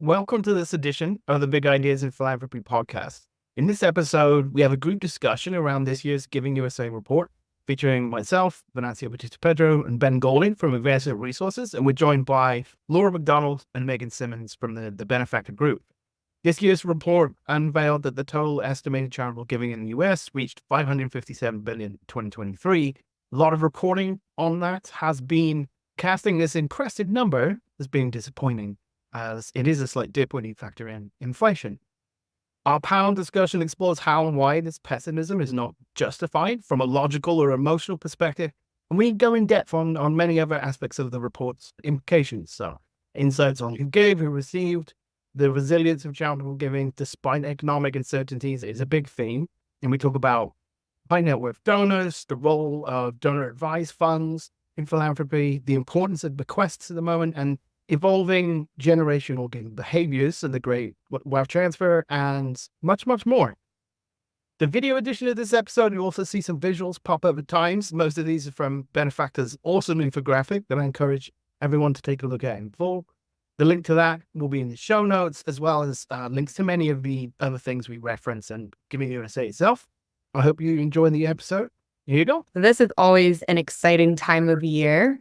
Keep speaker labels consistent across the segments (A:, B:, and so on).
A: Welcome to this edition of the Big Ideas in Philanthropy podcast. In this episode, we have a group discussion around this year's GivingUSA report, featuring myself, Venancio Batista-Pedro, and Ben Golding from Advancement Resources, and we're joined by Laura McDonald and Megan Simmons from the Benefactor group. This year's report unveiled that the total estimated charitable giving in the US reached $557 billion in 2023. A lot of reporting on that has been casting this impressive number as being disappointing, as it is a slight dip when you factor in inflation. Our panel discussion explores how and why this pessimism is not justified from a logical or emotional perspective, and we go in depth on many other aspects of the report's implications. So, insights on who gave, who received, the resilience of charitable giving despite economic uncertainties is a big theme, and we talk about high net worth donors, the role of donor advised funds in philanthropy, the importance of bequests at the moment, and evolving generational giving behaviors and the great wealth transfer, and much, much more. The video edition of this episode, you also see some visuals pop up at times. Most of these are from Benefactor's awesome infographic that I encourage everyone to take a look at in full. The link to that will be in the show notes, as well as links to many of the other things we reference and GivingUSA itself. I hope you enjoy the episode. Here you go.
B: This is always an exciting time of year.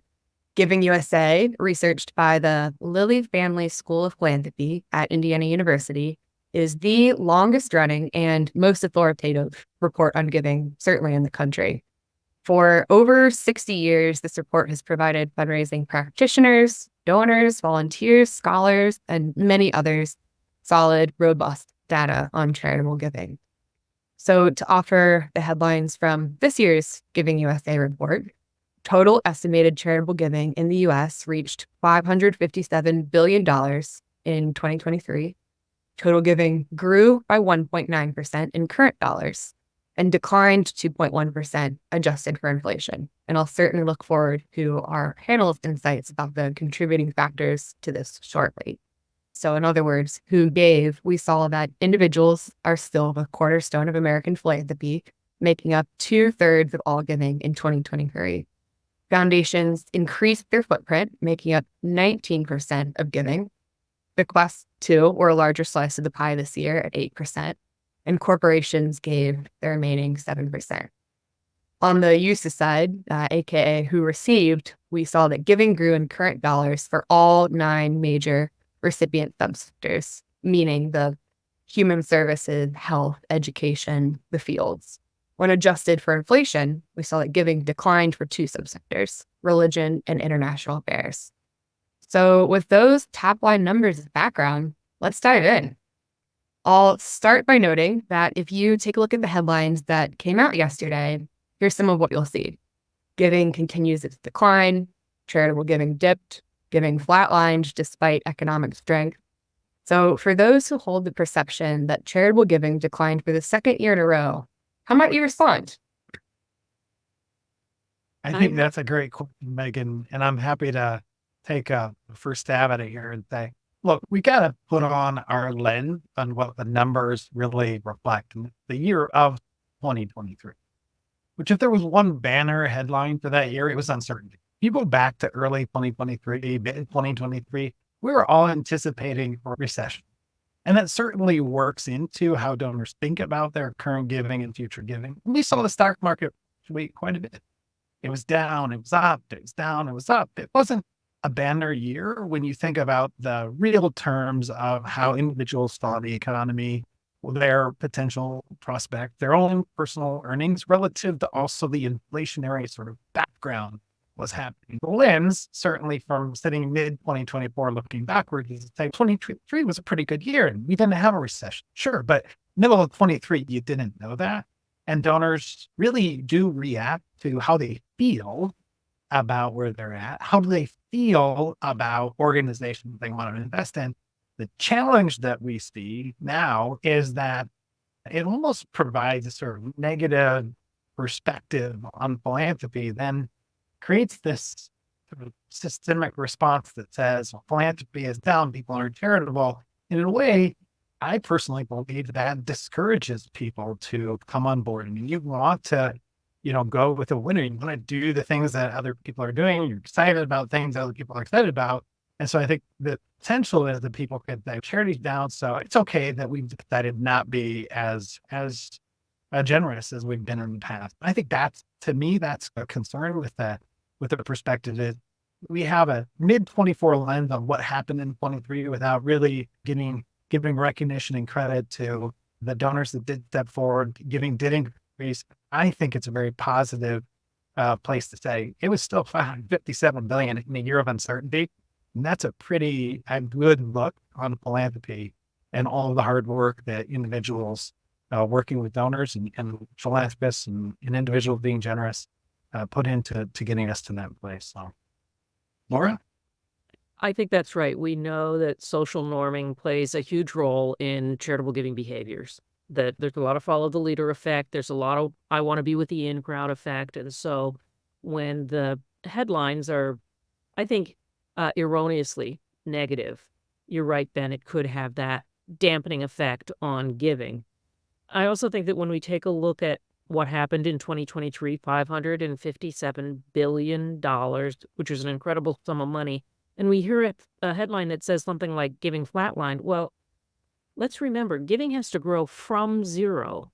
B: GivingUSA, researched by the Lilly Family School of Philanthropy at Indiana University, is the longest running and most authoritative report on giving, certainly in the country. For over 60 years, this report has provided fundraising practitioners, donors, volunteers, scholars, and many others solid, robust data on charitable giving. So to offer the headlines from this year's GivingUSA report, total estimated charitable giving in the U.S. reached $557 billion in 2023. Total giving grew by 1.9% in current dollars and declined 2.1% adjusted for inflation. And I'll certainly look forward to our panel's insights about the contributing factors to this shortly. So in other words, who gave, we saw that individuals are still the cornerstone of American philanthropy, making up 2/3 of all giving in 2023. Foundations increased their footprint, making up 19% of giving. Bequests, too, were a larger slice of the pie this year at 8%, and corporations gave the remaining 7%. On the USA side, aka who received, we saw that giving grew in current dollars for all 9 major recipient subsectors, meaning the human services, health, education, the fields. When adjusted for inflation, we saw that giving declined for 2 subsectors, religion and international affairs. So with those top line numbers as background, let's dive in. I'll start by noting that if you take a look at the headlines that came out yesterday, here's some of what you'll see. Giving continues its decline, charitable giving dipped, giving flatlined despite economic strength. So for those who hold the perception that charitable giving declined for the second year in a row, how might you respond?
C: I think that's a great question, Megan, and I'm happy to take a first stab at it here and say, look, we got to put on our lens on what the numbers really reflect in the year of 2023, which if there was one banner headline for that year, it was uncertainty. You go back to early 2023, mid-2023, we were all anticipating a recession. And that certainly works into how donors think about their current giving and future giving. We saw the stock market fluctuate quite a bit. It was down, it was up, it was down, it was up. It wasn't a banner year when you think about the real terms of how individuals saw the economy, their potential prospect, their own personal earnings relative to also the inflationary sort of background was happening. The lens, certainly from sitting mid-2024 looking backwards, is to say 2023 was a pretty good year and we didn't have a recession. Sure, but middle of 23, you didn't know that. And donors really do react to how they feel about where they're at. How do they feel about organizations they want to invest in? The challenge that we see now is that it almost provides a sort of negative perspective on philanthropy, then creates this sort of systemic response that says, well, philanthropy is down, people aren't charitable. And in a way, I personally believe that discourages people to come on board. I mean, you want to, go with a winner. You want to do the things that other people are doing. You're excited about things other people are excited about. And so I think the potential is that people could say charity's down, so it's okay that we've decided not be as generous as we've been in the past. I think that's, to me, that's a concern with the perspective is we have a mid 24 lens on what happened in 23 without really giving recognition and credit to the donors that did step forward. Giving did increase. I think it's a very positive place to say it was still $557 billion in a year of uncertainty. And that's a pretty good look on philanthropy and all of the hard work that individuals working with donors and philanthropists and individuals being generous put into getting us to that place. So, Laura?
D: I think that's right. We know that social norming plays a huge role in charitable giving behaviors. That there's a lot of follow the leader effect. There's a lot of I want to be with the in crowd effect. And so when the headlines are, I think, erroneously negative, you're right, Ben, it could have that dampening effect on giving. I also think that when we take a look at what happened in 2023, $557 billion, which is an incredible sum of money, and we hear a headline that says something like giving flatlined. Well, let's remember, giving has to grow from zero.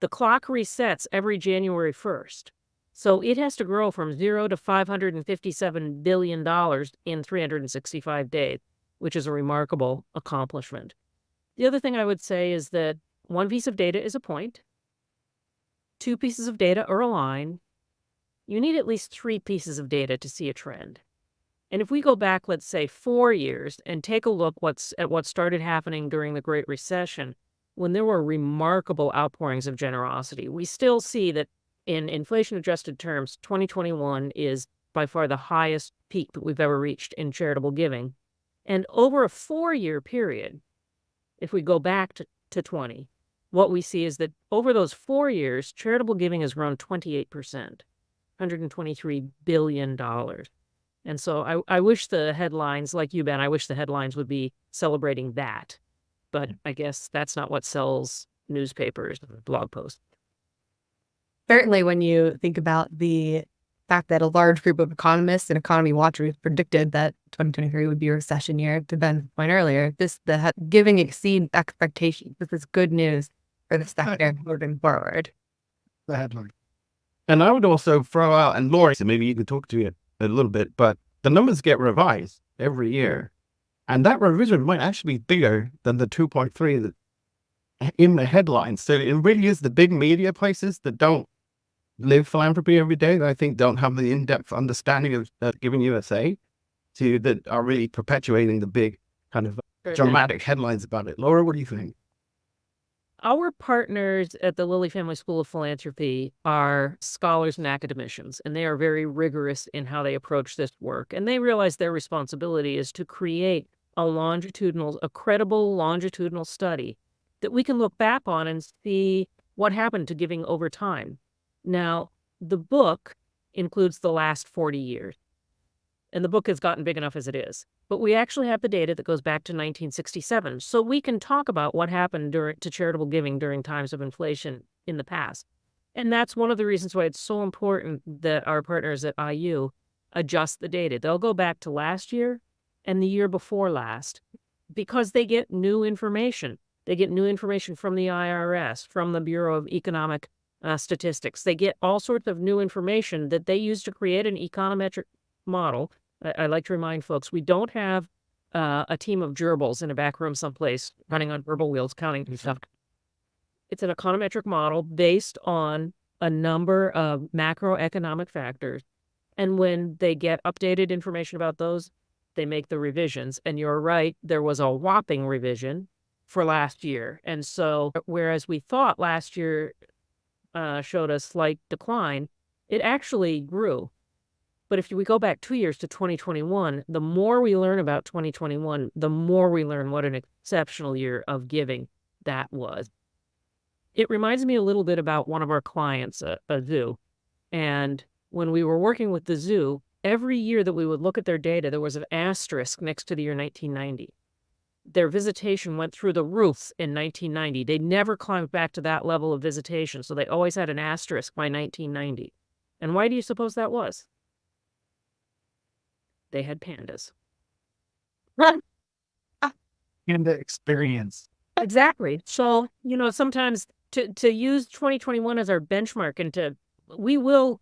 D: The clock resets every January 1st. So it has to grow from zero to $557 billion in 365 days, which is a remarkable accomplishment. The other thing I would say is that one piece of data is a point. Two pieces of data are a line. You need at least three pieces of data to see a trend. And if we go back, let's say 4 years and take a look at what started happening during the Great Recession, when there were remarkable outpourings of generosity, we still see that in inflation-adjusted terms, 2021 is by far the highest peak that we've ever reached in charitable giving. And over a 4-year period, if we go back to 20, what we see is that over those 4 years, charitable giving has grown 28%, $123 billion. And so I wish the headlines, like you, Ben, I wish the headlines would be celebrating that. But I guess that's not what sells newspapers or blog posts.
B: Certainly, when you think about the fact that a large group of economists and economy watchers predicted that 2023 would be a recession year, to Ben's point earlier, the giving exceeds expectations. This is good news for the sector moving forward.
C: The headline.
A: And I would also throw out, and Laura, so maybe you could talk to it a little bit, but the numbers get revised every year. And that revision might actually be bigger than the 2.3 that in the headlines. So it really is the big media places that don't live philanthropy every day, that I think don't have the in-depth understanding of GivingUSA that are really perpetuating the big kind of dramatic headlines about it. Laura, what do you think?
D: Our partners at the Lilly Family School of Philanthropy are scholars and academicians, and they are very rigorous in how they approach this work. And they realize their responsibility is to create a credible longitudinal study that we can look back on and see what happened to giving over time. Now, the book includes the last 40 years, and the book has gotten big enough as it is. But we actually have the data that goes back to 1967, so we can talk about what happened to charitable giving during times of inflation in the past. And that's one of the reasons why it's so important that our partners at IU adjust the data. They'll go back to last year and the year before last because they get new information. They get new information from the IRS, from the Bureau of Economic Statistics. They get all sorts of new information that they use to create an econometric model. I like to remind folks, we don't have a team of gerbils in a back room someplace running on verbal wheels counting stuff. It's an econometric model based on a number of macroeconomic factors. And when they get updated information about those, they make the revisions. And you're right, there was a whopping revision for last year. And so whereas we thought last year showed a slight decline, it actually grew. But if we go back 2 years to 2021, the more we learn about 2021, the more we learn what an exceptional year of giving that was. It reminds me a little bit about one of our clients, a zoo. And when we were working with the zoo, every year that we would look at their data, there was an asterisk next to the year 1990. Their visitation went through the roof in 1990. They never climbed back to that level of visitation, so they always had an asterisk by 1990. And why do you suppose that was? They had pandas.
C: and the experience.
D: Exactly. So, sometimes to use 2021 as our benchmark and we will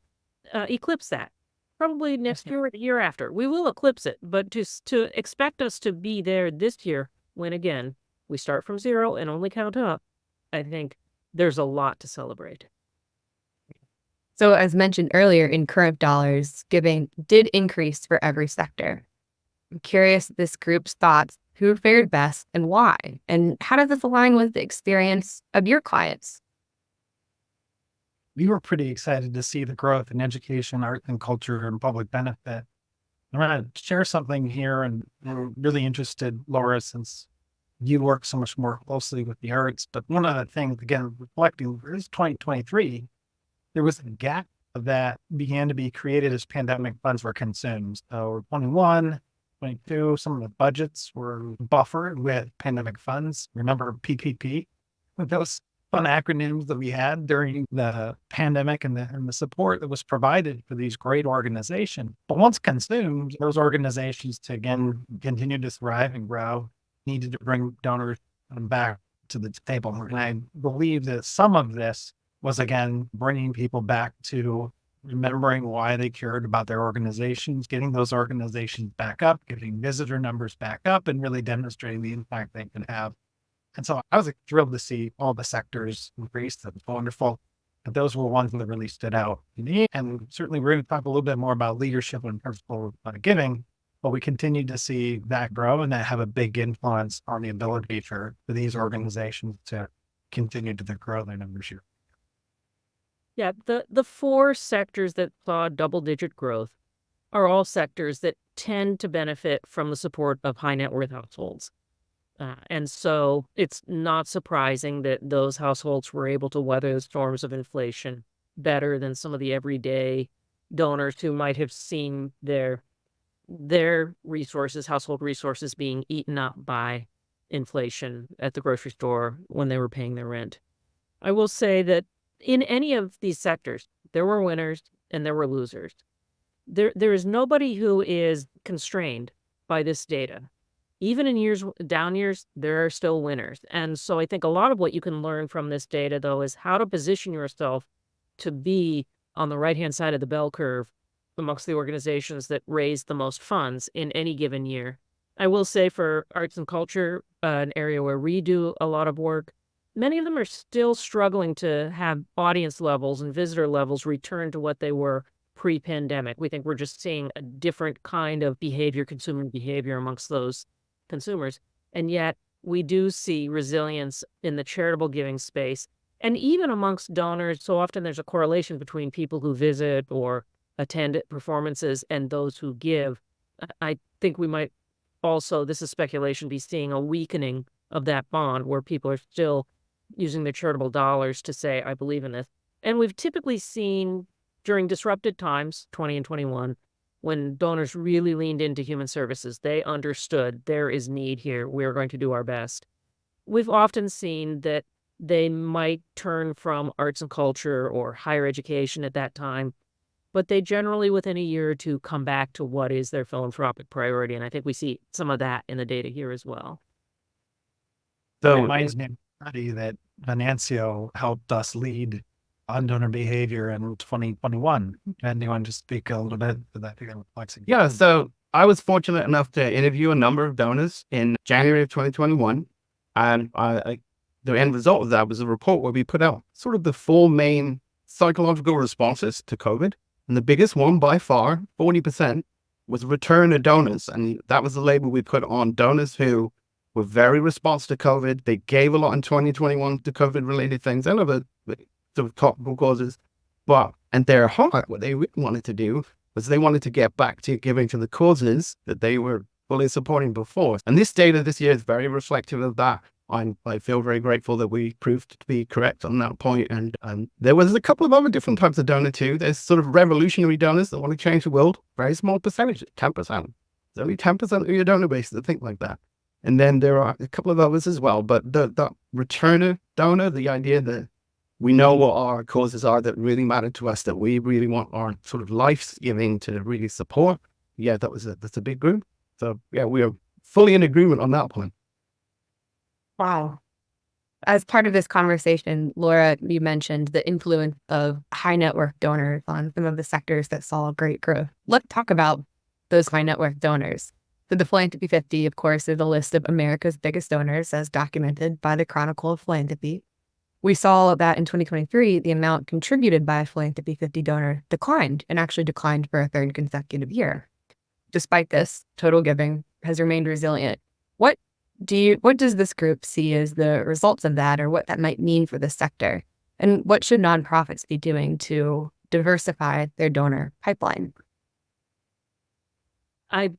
D: eclipse that. Probably next year or the year after. We will eclipse it. But to expect us to be there this year, when again, we start from zero and only count up, I think there's a lot to celebrate.
B: So as mentioned earlier, in current dollars, giving did increase for every sector. I'm curious this group's thoughts, who fared best and why? And how does this align with the experience of your clients?
C: We were pretty excited to see the growth in education, art and culture, and public benefit. I'm going to share something here, and we're really interested, Laura, since you work so much more closely with the arts. But one of the things, again, reflecting, this is 2023, there was a gap that began to be created as pandemic funds were consumed. So 21, 22, some of the budgets were buffered with pandemic funds. Remember PPP? Those fun acronyms that we had during the pandemic and the support that was provided for these great organizations. But once consumed, those organizations to again continue to thrive and grow needed to bring donors back to the table. And I believe that some of this was again bringing people back to remembering why they cared about their organizations, getting those organizations back up, getting visitor numbers back up, and really demonstrating the impact they can have. And so I was thrilled to see all the sectors increase. That was wonderful. But those were ones that really stood out. And certainly we're going to talk a little bit more about leadership and principle giving, but we continue to see that grow and that have a big influence on the ability for these organizations to continue to grow their numbers here.
D: Yeah, the four sectors that saw double-digit growth are all sectors that tend to benefit from the support of high net worth households. And so it's not surprising that those households were able to weather the storms of inflation better than some of the everyday donors who might have seen their resources, household resources, being eaten up by inflation at the grocery store when they were paying their rent. I will say that in any of these sectors, there were winners and there were losers. There is nobody who is constrained by this data. Even in down years, there are still winners. And so I think a lot of what you can learn from this data, though, is how to position yourself to be on the right-hand side of the bell curve amongst the organizations that raise the most funds in any given year. I will say for arts and culture, an area where we do a lot of work, many of them are still struggling to have audience levels and visitor levels return to what they were pre-pandemic. We think we're just seeing a different kind of behavior, consumer behavior amongst those consumers. And yet we do see resilience in the charitable giving space. And even amongst donors, so often there's a correlation between people who visit or attend performances and those who give. I think we might also, this is speculation, be seeing a weakening of that bond where people are still using their charitable dollars to say, I believe in this. And we've typically seen during disrupted times, 20 and 21, when donors really leaned into human services, they understood there is need here. We're going to do our best. We've often seen that they might turn from arts and culture or higher education at that time, but they generally, within a year or two, come back to what is their philanthropic priority. And I think we see some of that in the data here as well.
C: So it reminds me of a study that Venancio helped us lead on donor behavior in 2021. And you want to just speak a little bit to that?
A: Yeah, so I was fortunate enough to interview a number of donors in January of 2021. And the end result of that was a report where we put out sort of the four main psychological responses to COVID. And the biggest one by far, 40%, was return of donors. And that was the label we put on donors who were very responsive to COVID. They gave a lot in 2021 to COVID-related things and other sort of topical causes. And their heart, what they really wanted to do was they wanted to get back to giving to the causes that they were fully supporting before. And this data this year is very reflective of that. I feel very grateful that we proved to be correct on that point. And there was a couple of other different types of donor too. There's sort of revolutionary donors that want to change the world. Very small percentage, 10%. There's only 10% of your donor base that think like that. And then there are a couple of others as well. But the returner donor, the idea that we know what our causes are that really matter to us, that we really want our sort of life giving to really support. Yeah, that's a big group. So yeah, we are fully in agreement on that point.
B: Wow. As part of this conversation, Laura, you mentioned the influence of high net worth donors on some of the sectors that saw great growth. Let's talk about those high net worth donors. So the Philanthropy 50, of course, is a list of America's biggest donors as documented by the Chronicle of Philanthropy. We saw that in 2023, the amount contributed by a Philanthropy 50 donor declined and actually declined for a third consecutive year. Despite this, total giving has remained resilient. What does this group see as the results of that, or what that might mean for the sector? And what should nonprofits be doing to diversify their donor pipeline?
D: I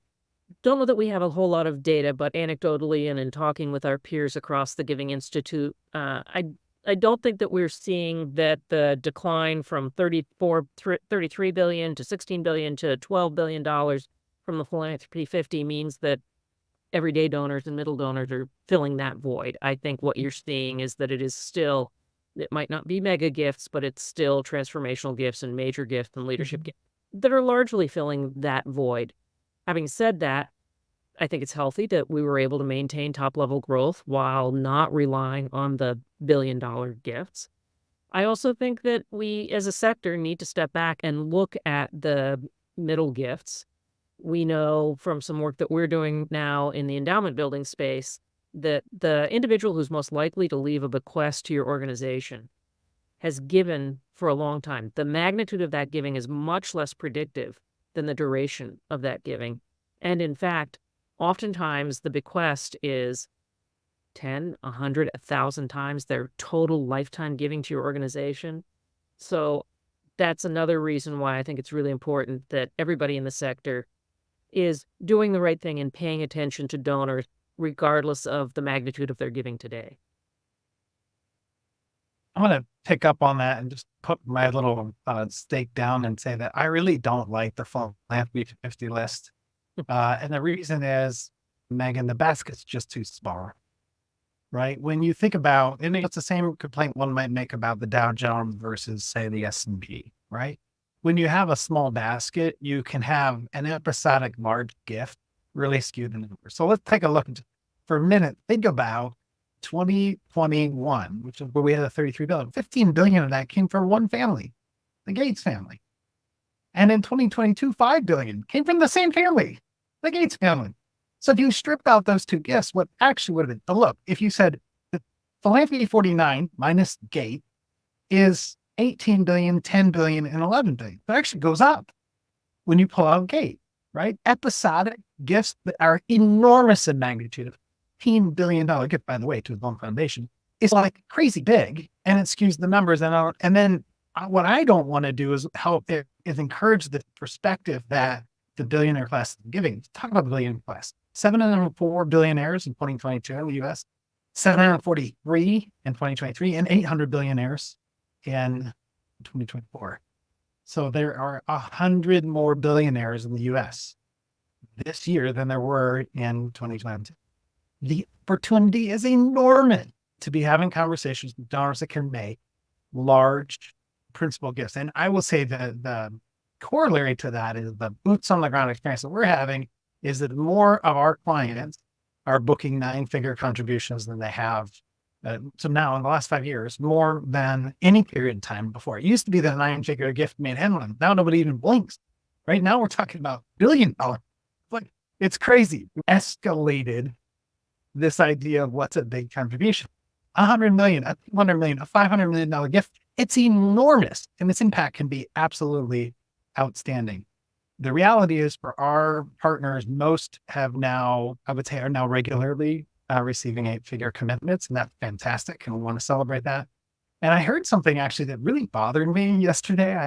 D: don't know that we have a whole lot of data, but anecdotally and in talking with our peers across the Giving Institute, I don't think that we're seeing that the decline from $33 billion to $16 billion to $12 billion from the Philanthropy 50 means that everyday donors and middle donors are filling that void. I think what you're seeing is that it might not be mega gifts, but it's still transformational gifts and major gifts and leadership gifts that are largely filling that void. Having said that, I think it's healthy that we were able to maintain top-level growth while not relying on the billion-dollar gifts. I also think that we, as a sector, need to step back and look at the middle gifts. We know from some work that we're doing now in the endowment building space that the individual who's most likely to leave a bequest to your organization has given for a long time. The magnitude of that giving is much less predictive than the duration of that giving. And in fact, oftentimes the bequest is 10, 100, 1,000 times their total lifetime giving to your organization. So that's another reason why I think it's really important that everybody in the sector is doing the right thing and paying attention to donors regardless of the magnitude of their giving today.
C: I'm going to pick up on that and just put my little stake down and say that I really don't like the Philanthropy 50 list. And the reason is, Megan, the basket's just too small, right? When you think about, and it's the same complaint one might make about the Dow Jones versus, say, the S&P, right? When you have a small basket, you can have an episodic large gift really skew the numbers. So let's take a look for a minute. Think about 2021, which is where we had a 33 billion. 15 billion of that came from one family, the Gates family. And in 2022, 5 billion came from the same family, the Gates family. So if you strip out those two gifts, what actually would have been, look, if you said the Philanthropy 49 minus Gate is 18 billion, 10 billion, and 11 billion. It actually goes up when you pull out Gate, right? Episodic gifts that are enormous in magnitude. $15 billion gift, by the way, to his own foundation is like crazy big, and it skews the numbers. And then what I don't want to do is encourage the perspective that the billionaire class is giving. Talk about the billionaire class. 704 billionaires in 2022 in the U.S., 743 in 2023, and 800 billionaires in 2024. So there are 100 more billionaires in the U.S. this year than there were in 2022. The opportunity is enormous to be having conversations with donors that can make large principal gifts. And I will say that the corollary to that is the boots on the ground experience that we're having is that more of our clients are booking 9-figure contributions than they have. So now in the last 5 years, more than any period of time before. It used to be the 9-figure gift made headlines. Now nobody even blinks. Right now we're talking about $1 billion. Like, it's crazy. We escalated this idea of what's a big contribution. 100 million, a 200 million, a $500 million gift. It's enormous. And its impact can be absolutely outstanding. The reality is for our partners, most have now, I would say, are now regularly receiving 8-figure commitments, and that's fantastic. And we want to celebrate that. And I heard something actually that really bothered me yesterday.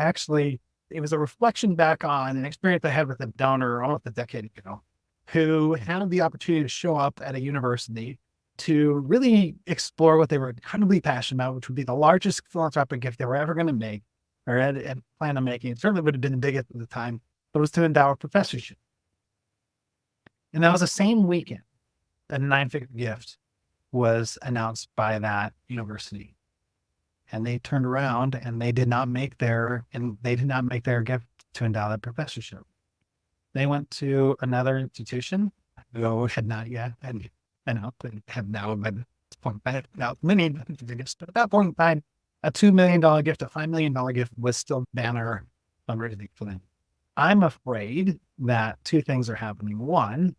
C: It was a reflection back on an experience I had with a donor almost a decade ago, who had the opportunity to show up at a university to really explore what they were incredibly passionate about, which would be the largest philanthropic gift they were ever going to make or had planned on making. It certainly would have been the biggest at the time, but it was to endow a professorship. And that was the same weekend that a 9-figure gift was announced by that university. And they turned around and they did not make their gift to endow that professorship. They went to another institution ago had not yet, and have now by this point, now many gifts, but at that point in time, a $2 million gift, a $5 million gift was still banner fundraising for them. I'm afraid that two things are happening. One,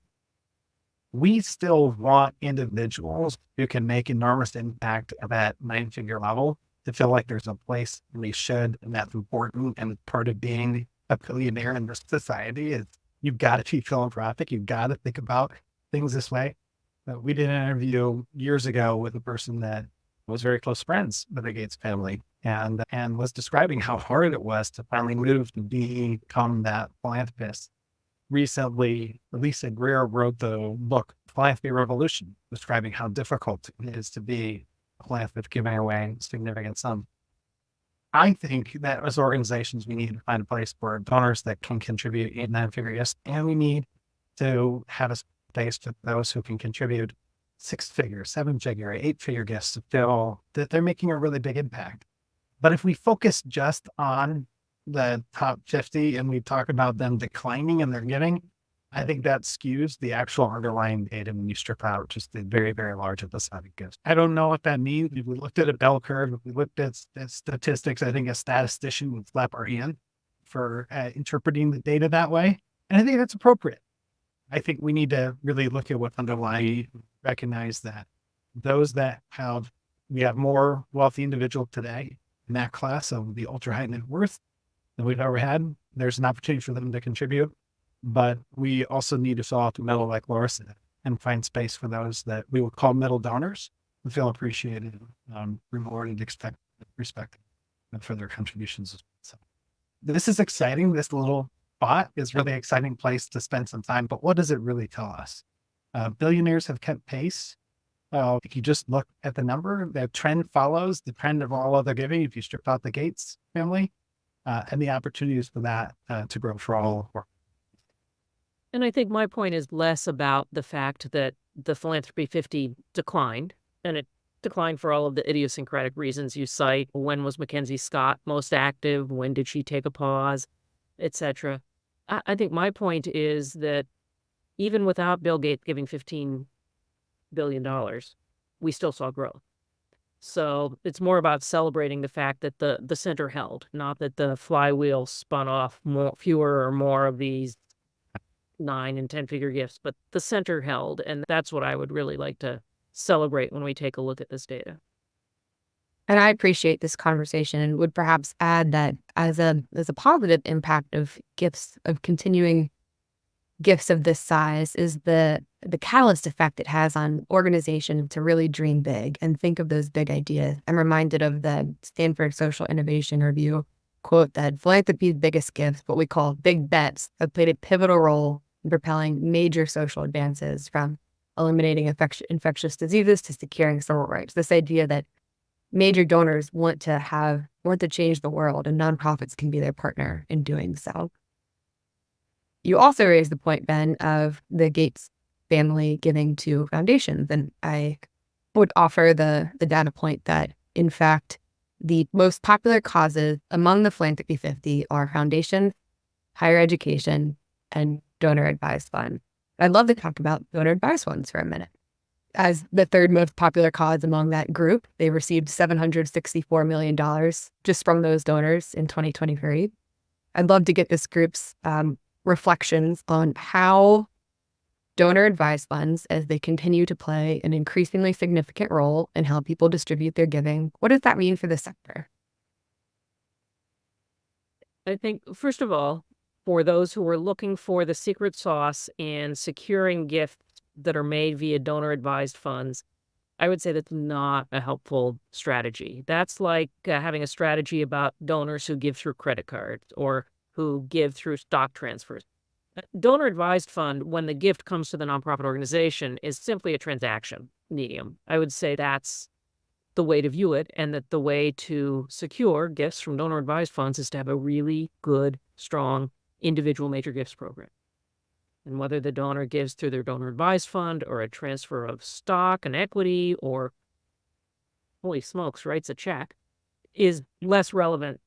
C: we still want individuals who can make enormous impact at that 9-figure level to feel like there's a place they should, and that's important. And part of being a billionaire in this society is you've got to be philanthropic. You've got to think about things this way. We did an interview years ago with a person that was very close friends with the Gates family and was describing how hard it was to finally move to become that philanthropist. Recently, Lisa Greer wrote the book Philanthropy Revolution, describing how difficult it is to be a philanthropist giving away significant sums. I think that as organizations, we need to find a place for donors that can contribute 8-9-figure gifts, and we need to have a space for those who can contribute 6-figure, 7-figure, 8-figure gifts to feel that they're making a really big impact. But if we focus just on the top 50 and we talk about them declining in their giving, I think that skews the actual underlying data when you strip out just the very, very large episodic gifts. I don't know what that means. If we looked at a bell curve, if we looked at statistics, I think a statistician would slap our hand for interpreting the data that way. And I think that's appropriate. I think we need to really look at what underlying, recognize that those that we have more wealthy individuals today in that class of the ultra high net worth than we've ever had. There's an opportunity for them to contribute, but we also need to fill out the middle, like Laura said, and find space for those that we would call middle donors who feel appreciated, rewarded, respected for their contributions. So this is exciting. This little spot is really exciting place to spend some time, but what does it really tell us? Billionaires have kept pace. If you just look at the number, the trend follows the trend of all other giving. If you strip out the Gates family, and the opportunities for that to grow for all.
D: And I think my point is less about the fact that the Philanthropy 50 declined, and it declined for all of the idiosyncratic reasons you cite. When was Mackenzie Scott most active? When did she take a pause, etc.? I think my point is that even without Bill Gates giving $15 billion, we still saw growth. So it's more about celebrating the fact that the center held, not that the flywheel spun off fewer or more of these 9 and 10-figure gifts, but the center held. And that's what I would really like to celebrate when we take a look at this data.
B: And I appreciate this conversation and would perhaps add that as a positive impact of gifts, of continuing gifts of this size, is the catalyst effect it has on organizations to really dream big and think of those big ideas. I'm reminded of the Stanford Social Innovation Review quote that philanthropy's biggest gifts, what we call big bets, have played a pivotal role in propelling major social advances, from eliminating infectious diseases to securing civil rights. This idea that major donors want to change the world, and nonprofits can be their partner in doing so. You also raised the point, Ben, of the Gates family giving to foundations. And I would offer the data point that, in fact, the most popular causes among the Philanthropy 50 are foundations, higher education, and donor-advised funds. I'd love to talk about donor-advised funds for a minute. As the third most popular cause among that group, they received $764 million just from those donors in 2023. I'd love to get this group's reflections on how donor-advised funds, as they continue to play an increasingly significant role in how people distribute their giving, what does that mean for the sector?
D: I think, first of all, for those who are looking for the secret sauce in securing gifts that are made via donor-advised funds, I would say that's not a helpful strategy. That's like having a strategy about donors who give through credit cards or who give through stock transfers. Donor-advised fund, when the gift comes to the nonprofit organization, is simply a transaction medium. I would say that's the way to view it, and that the way to secure gifts from donor-advised funds is to have a really good, strong individual major gifts program. And whether the donor gives through their donor-advised fund or a transfer of stock and equity or, holy smokes, writes a check, is less relevant.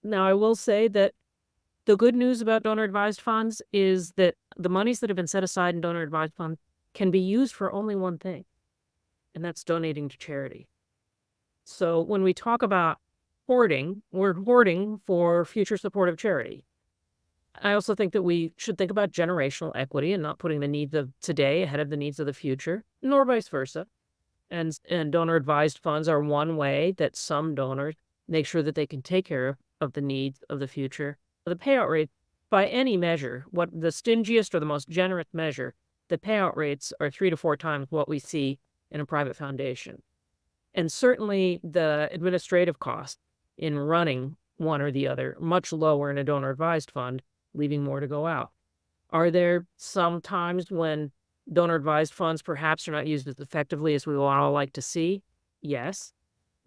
D: Now, I will say that The good news about donor-advised funds is that the monies that have been set aside in donor-advised funds can be used for only one thing, and that's donating to charity. So when we talk about hoarding, we're hoarding for future support of charity. I also think that we should think about generational equity and not putting the needs of today ahead of the needs of the future, nor vice versa. And donor-advised funds are one way that some donors make sure that they can take care of the needs of the future. The payout rate, by any measure, what the stingiest or the most generous measure, the payout rates are 3 to 4 times what we see in a private foundation. And certainly the administrative costs in running one or the other, much lower in a donor-advised fund, leaving more to go out. Are there some times when donor-advised funds perhaps are not used as effectively as we would all like to see? Yes.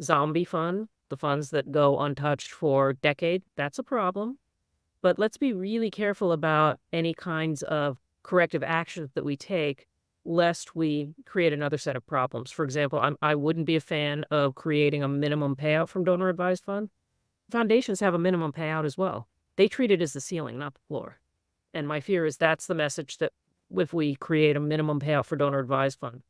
D: Zombie fund, the funds that go untouched for decades, that's a problem. But let's be really careful about any kinds of corrective actions that we take, lest we create another set of problems. For example, I wouldn't be a fan of creating a minimum payout from donor-advised funds. Foundations have a minimum payout as well. They treat it as the ceiling, not the floor. And my fear is that's the message that if we create a minimum payout for donor-advised fund.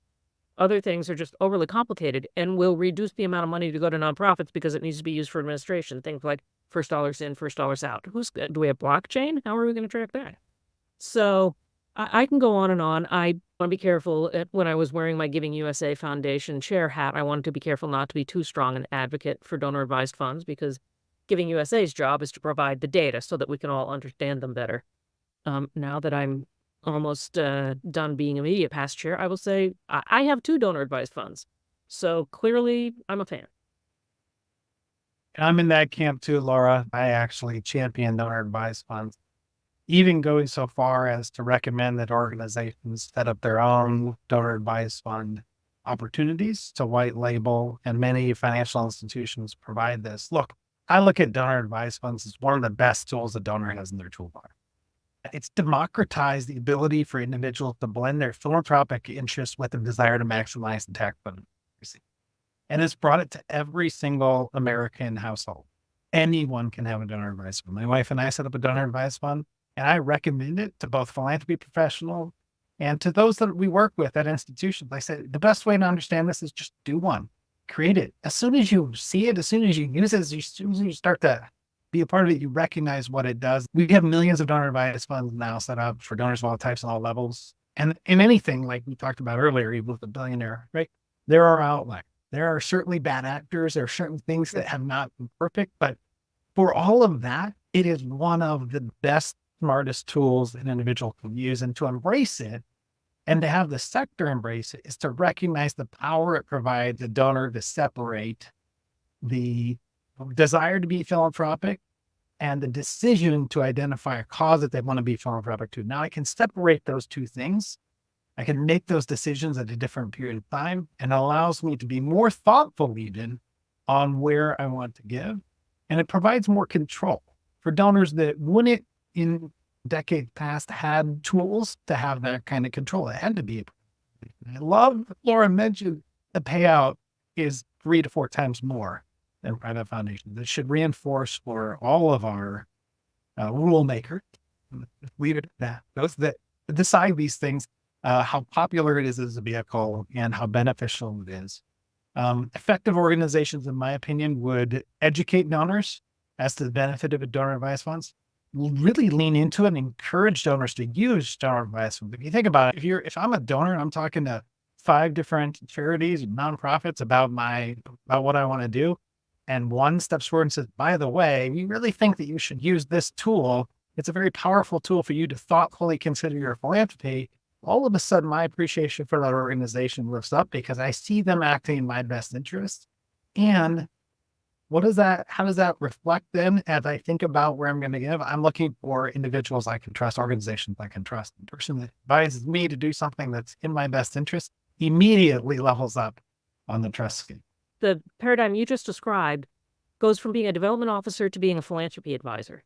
D: Other things are just overly complicated and will reduce the amount of money to go to nonprofits because it needs to be used for administration. Things like first dollars in, first dollars out. Do we have blockchain? How are we going to track that? So I can go on and on. I want to be careful. When I was wearing my GivingUSA Foundation chair hat, I wanted to be careful not to be too strong an advocate for donor-advised funds because GivingUSA's job is to provide the data so that we can all understand them better. Now that I'm almost done being immediate past chair, I will say I have 2 donor-advised funds. So clearly, I'm a fan.
C: I'm in that camp too, Laura. I actually champion donor-advised funds, even going so far as to recommend that organizations set up their own donor-advised fund opportunities to white label, and many financial institutions provide this. Look, I look at donor-advised funds as one of the best tools a donor has in their toolbox. It's democratized the ability for individuals to blend their philanthropic interests with a desire to maximize the tax benefit. And it's brought it to every single American household. Anyone can have a donor-advised fund. My wife and I set up a donor-advised fund, and I recommend it to both philanthropy professionals and to those that we work with at institutions. I said, the best way to understand this is just do one. Create it. As soon as you see it, as soon as you use it, as soon as you start to be a part of it, you recognize what it does. We have millions of donor-advised funds now set up for donors of all types and all levels. And in anything, like we talked about earlier, even with the billionaire, right? There are outliers. There are certainly bad actors. There are certain things that have not been perfect. But for all of that, it is one of the best, smartest tools an individual can use. And to embrace it, and to have the sector embrace it, is to recognize the power it provides the donor to separate the desire to be philanthropic and the decision to identify a cause that they want to be philanthropic to. Now I can separate those two things. I can make those decisions at a different period of time, and it allows me to be more thoughtful even on where I want to give. And it provides more control for donors that wouldn't in decades past had tools to have that kind of control. It had to be. I love Laura mentioned the payout is 3 to 4 times more than private foundations. That should reinforce for all of our rule makers, leave it at that, those that decide these things, how popular it is as a vehicle and how beneficial it is. Effective organizations, in my opinion, would educate donors as to the benefit of a donor-advised funds, really lean into it and encourage donors to use donor-advised funds. If you think about it, if I'm a donor and I'm talking to 5 different charities and nonprofits about what I want to do, and one steps forward and says, by the way, we really think that you should use this tool. It's a very powerful tool for you to thoughtfully consider your philanthropy. All of a sudden, my appreciation for that organization lifts up because I see them acting in my best interest. And how does that reflect then as I think about where I'm going to give? I'm looking for individuals I can trust, organizations I can trust. The person that advises me to do something that's in my best interest immediately levels up on the trust scale.
D: The paradigm you just described goes from being a development officer to being a philanthropy advisor.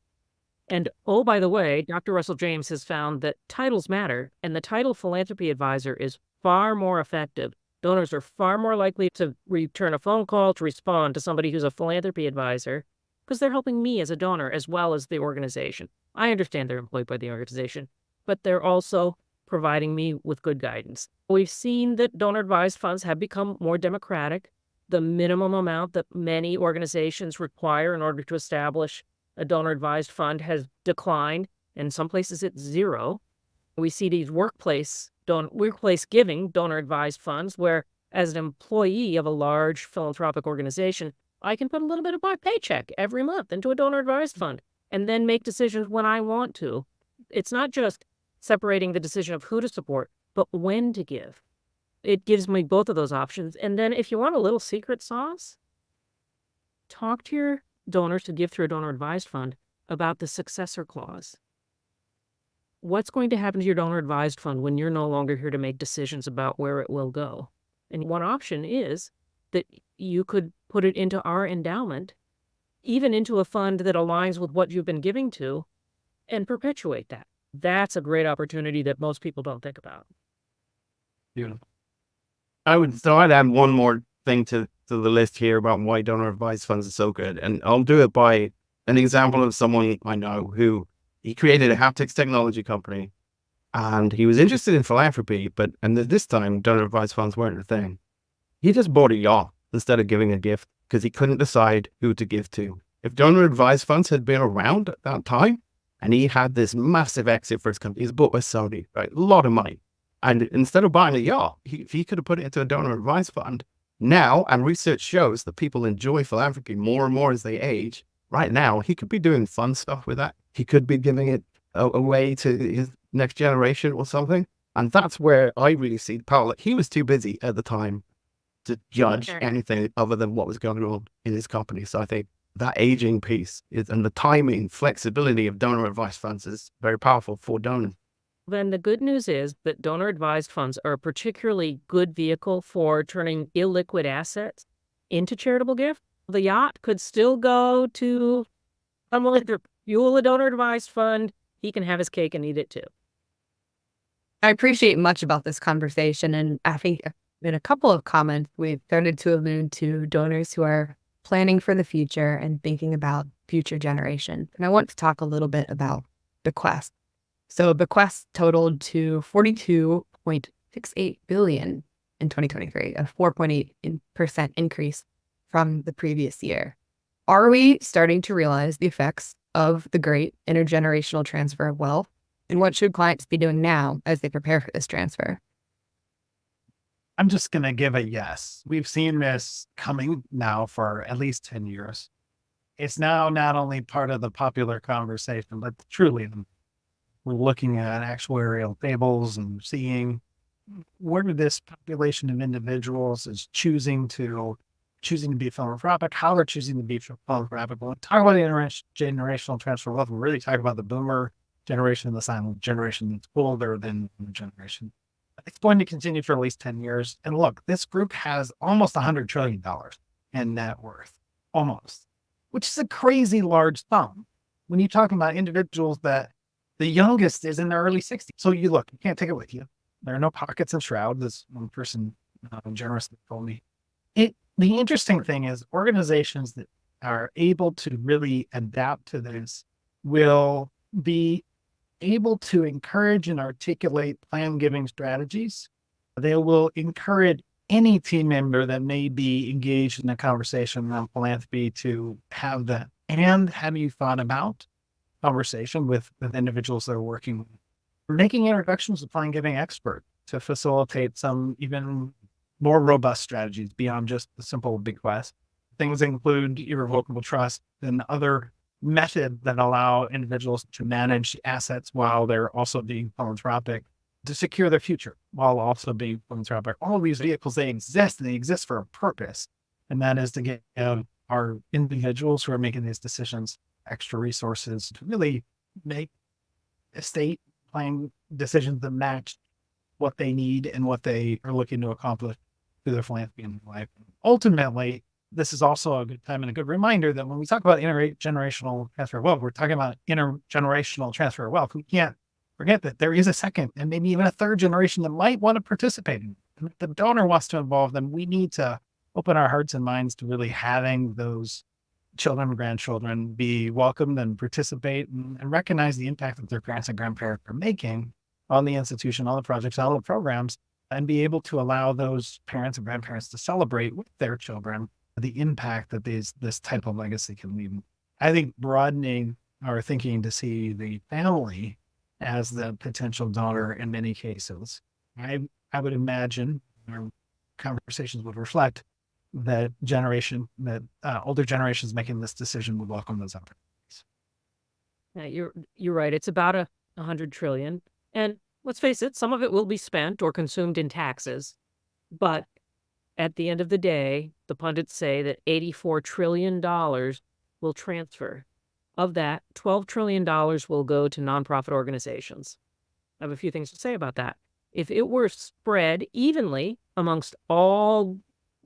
D: And oh, by the way, Dr. Russell James has found that titles matter, and the title philanthropy advisor is far more effective. Donors are far more likely to return a phone call, to respond to somebody who's a philanthropy advisor, because they're helping me as a donor as well as the organization. I understand they're employed by the organization, but they're also providing me with good guidance. We've seen that donor-advised funds have become more democratic. The minimum amount that many organizations require in order to establish a donor-advised fund has declined. In some places, it's zero. We see these workplace giving donor-advised funds where, as an employee of a large philanthropic organization, I can put a little bit of my paycheck every month into a donor-advised fund and then make decisions when I want to. It's not just separating the decision of who to support, but when to give. It gives me both of those options. And then if you want a little secret sauce, talk to your donors who give through a donor-advised fund about the successor clause. What's going to happen to your donor-advised fund when you're no longer here to make decisions about where it will go? And one option is that you could put it into our endowment, even into a fund that aligns with what you've been giving to, and perpetuate that. That's a great opportunity that most people don't think about.
C: Beautiful.
A: I'd add one more thing to the list here about why donor advised funds are so good. And I'll do it by an example of someone I know who he created a haptics technology company and he was interested in philanthropy, and this time donor advised funds weren't a thing. He just bought a yacht instead of giving a gift because he couldn't decide who to give to. If donor advised funds had been around at that time and he had this massive exit for his company, he's bought a Sony, right? A lot of money. And instead of buying a yacht, he could have put it into a donor advised fund now. And research shows that people enjoy philanthropy more and more as they age. Right now, he could be doing fun stuff with that. He could be giving it away to his next generation or something. And that's where I really see the power. Like, he was too busy at the time to judge anything other than what was going on in his company. So I think that aging piece and the timing, flexibility of donor advised funds is very powerful for donors.
D: Then the good news is that donor-advised funds are a particularly good vehicle for turning illiquid assets into charitable gifts. The yacht could still go to someone to fuel a donor-advised fund. He can have his cake and eat it too.
B: I appreciate much about this conversation, and I think in a couple of comments, we've started to allude to donors who are planning for the future and thinking about future generations. And I want to talk a little bit about bequests. So bequests totaled to $42.68 billion in 2023, a 4.8% increase from the previous year. Are we starting to realize the effects of the great intergenerational transfer of wealth? And what should clients be doing now as they prepare for this transfer?
C: I'm just going to give a yes. We've seen this coming now for at least 10 years. It's now not only part of the popular conversation, but truly we're looking at actuarial tables and seeing where this population of individuals is choosing to be philanthropic, how they're choosing to be philanthropic. When we talk about the intergenerational transfer of wealth, we're really talking about the boomer generation, the silent generation that's older than the generation. It's going to continue for at least 10 years. And look, this group has almost $100 trillion in net worth, almost, which is a crazy large sum. When you're talking about individuals that the youngest is in their early 60s. So you can't take it with you. There are no pockets of shroud, as one person generously told me. The interesting thing is organizations that are able to really adapt to this will be able to encourage and articulate plan giving strategies. They will encourage any team member that may be engaged in a conversation around philanthropy to have that. And have you thought about conversation with individuals that are working, making introductions to plan giving experts to facilitate some even more robust strategies beyond just the simple bequest. Things include irrevocable trust and other methods that allow individuals to manage assets while they're also being philanthropic, to secure their future while also being philanthropic. All of these vehicles, they exist for a purpose. And that is to give our individuals who are making these decisions extra resources to really make estate planning decisions that match what they need and what they are looking to accomplish through their philanthropy in life. Ultimately, this is also a good time and a good reminder that when we talk about intergenerational transfer of wealth, we're talking about intergenerational transfer of wealth. We can't forget that there is a second and maybe even a third generation that might want to participate in it. And if the donor wants to involve them, we need to open our hearts and minds to really having those children and grandchildren be welcomed and participate and recognize the impact that their parents and grandparents are making on the institution, on the projects, on the programs, and be able to allow those parents and grandparents to celebrate with their children the impact that this type of legacy can leave. I think broadening our thinking to see the family as the potential donor in many cases. I would imagine our conversations would reflect that older generations making this decision would welcome those opportunities.
D: Yeah, you're right. It's about 100 trillion. And let's face it, some of it will be spent or consumed in taxes. But at the end of the day, the pundits say that $84 trillion will transfer. Of that, $12 trillion will go to nonprofit organizations. I have a few things to say about that. If it were spread evenly amongst all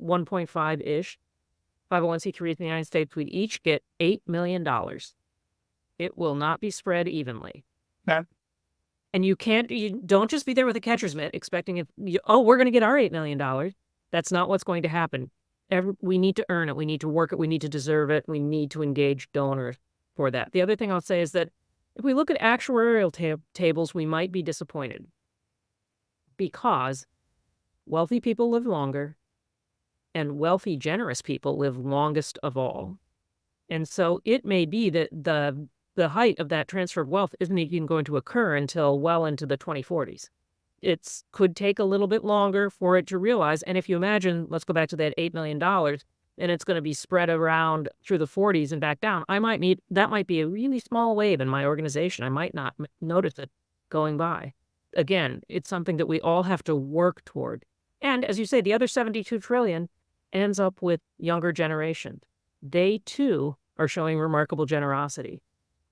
D: 1.5-ish 501c3s in the United States, we'd each get $8 million. It will not be spread evenly. And you don't just be there with a catcher's mitt expecting we're going to get our $8 million. That's not what's going to happen. We need to earn it. We need to work it. We need to deserve it. We need to engage donors for that. The other thing I'll say is that if we look at actuarial tables, we might be disappointed because wealthy people live longer and wealthy, generous people live longest of all. And so it may be that the height of that transfer of wealth isn't even going to occur until well into the 2040s. It could take a little bit longer for it to realize. And if you imagine, let's go back to that $8 million, and it's going to be spread around through the 40s and back down, that might be a really small wave in my organization. I might not notice it going by. Again, it's something that we all have to work toward. And as you say, the other 72 trillion ends up with younger generations. They too are showing remarkable generosity,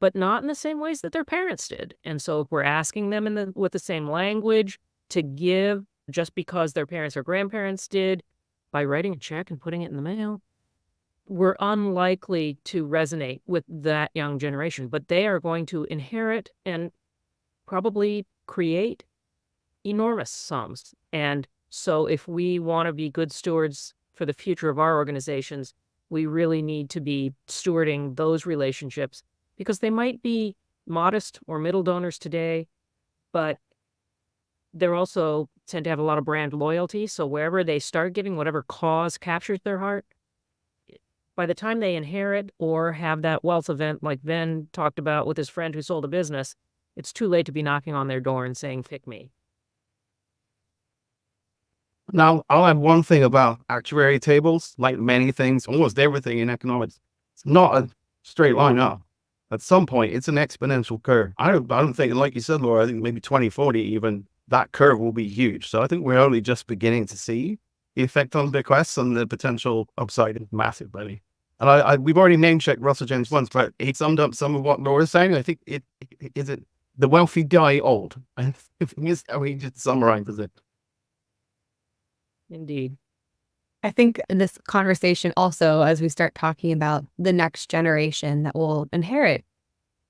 D: but not in the same ways that their parents did. And so if we're asking them with the same language to give just because their parents or grandparents did by writing a check and putting it in the mail, we're unlikely to resonate with that young generation. But they are going to inherit and probably create enormous sums. And so if we want to be good stewards for the future of our organizations, we really need to be stewarding those relationships, because they might be modest or middle donors today, but they're also tend to have a lot of brand loyalty. So wherever they start giving, whatever cause captures their heart, by the time they inherit or have that wealth event like Ben talked about with his friend who sold a business, it's too late to be knocking on their door and saying, pick me.
A: Now, I'll add one thing about actuary tables. Like many things, almost everything in economics, it's not a straight line up. At some point, it's an exponential curve. I don't think, like you said, Laura, I think maybe 2040 even, that curve will be huge. So I think we're only just beginning to see the effect on bequests, and the potential upside is massive, really. And we've already name-checked Russell James once, but he summed up some of what Laura's saying. I think the wealthy die old. I think is how he just summarizes it.
D: Indeed.
B: I think in this conversation also, as we start talking about the next generation that will inherit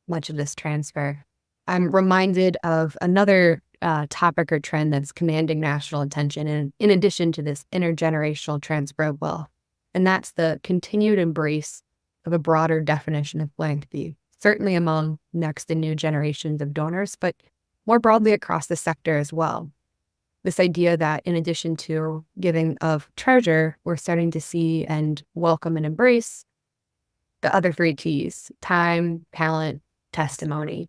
B: much of this transfer, I'm reminded of another topic or trend that's commanding national attention, in addition to this intergenerational transfer of wealth. And that's the continued embrace of a broader definition of philanthropy, certainly among next and new generations of donors, but more broadly across the sector as well. This idea that in addition to giving of treasure, we're starting to see and welcome and embrace the other 3 T's: time, talent, testimony.